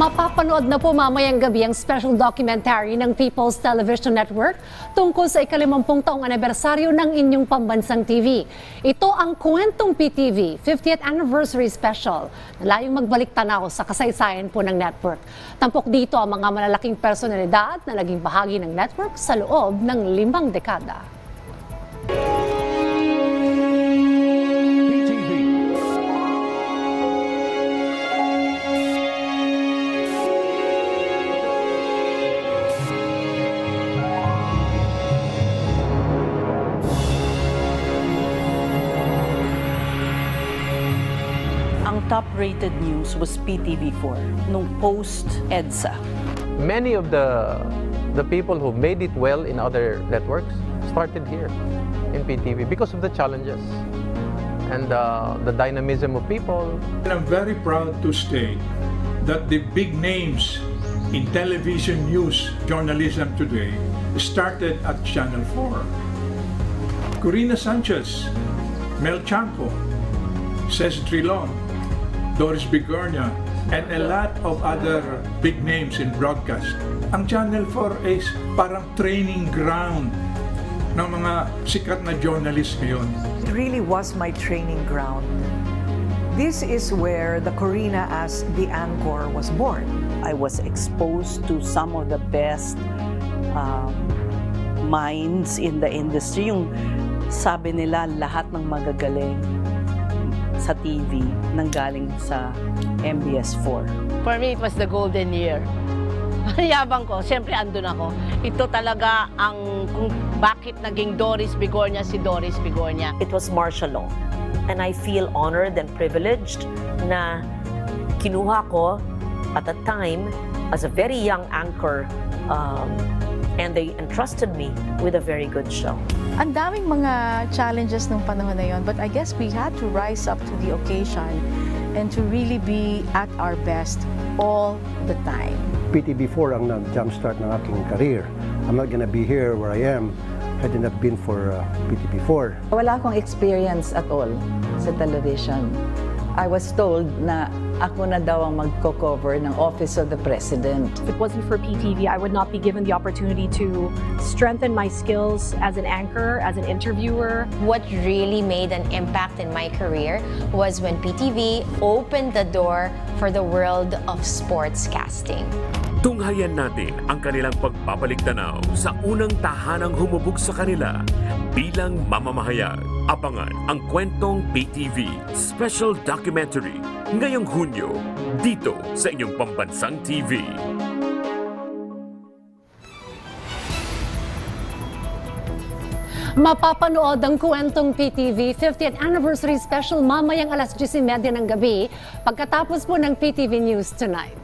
Mapapanood na po mamayang gabi ang special documentary ng People's Television Network tungkol sa ika-50 taong anibersaryo ng inyong pambansang TV. Ito ang Kwentong PTV 50th Anniversary Special na layong magbalik tanaw sa kasaysayan po ng network. Tampok dito ang mga malalaking personalidad na naging bahagi ng network sa loob ng 5 dekada. Ang top-rated news was PTV4 nung post-EDSA. Many of the people who made it well in other networks started here in PTV because of the challenges and the dynamism of people. And I'm very proud to state that the big names in television news journalism today started at Channel 4. Corina Sanchez, Mel Chanco, Cez Trilon, Doris Bigornia, and a lot of other big names in broadcast. Ang Channel 4 is parang training ground ng mga sikat na journalists ngayon. It really was my training ground. This is where the Corina as the anchor was born. I was exposed to some of the best minds in the industry. Yung sabi nila lahat ng magagaling sa TV nanggaling sa MBS4. For me, it was the golden year. Mayabang ko, siyempre andun ako. Ito talaga ang kung bakit naging Doris Bigornia si Doris Bigornia. It was martial law. And I feel honored and privileged na kinuha ko at the time as a very young anchor and they entrusted me with a very good show. Ang daming mga challenges nung panahon na yon, but I guess we had to rise up to the occasion and to really be at our best all the time. PTV4 ang nag-jumpstart ng aking career. I'm not gonna be here where I am had it not been for PTV4. Wala akong experience at all sa television. I was told na ako na daw ang magko-cover ng Office of the President. If it wasn't for PTV, I would not be given the opportunity to strengthen my skills as an anchor, as an interviewer. What really made an impact in my career was when PTV opened the door for the world of sportscasting. Tunghayan natin ang kanilang pagpapalik-tanaw sa unang tahanang humubog sa kanila bilang mamamahayag. Abangan ang Kwentong PTV Special Documentary ngayong Hunyo dito sa inyong pambansang TV. Mapapanood ang Kwentong PTV 50th Anniversary Special mamayang alas 10:30 ng gabi pagkatapos po ng PTV News Tonight.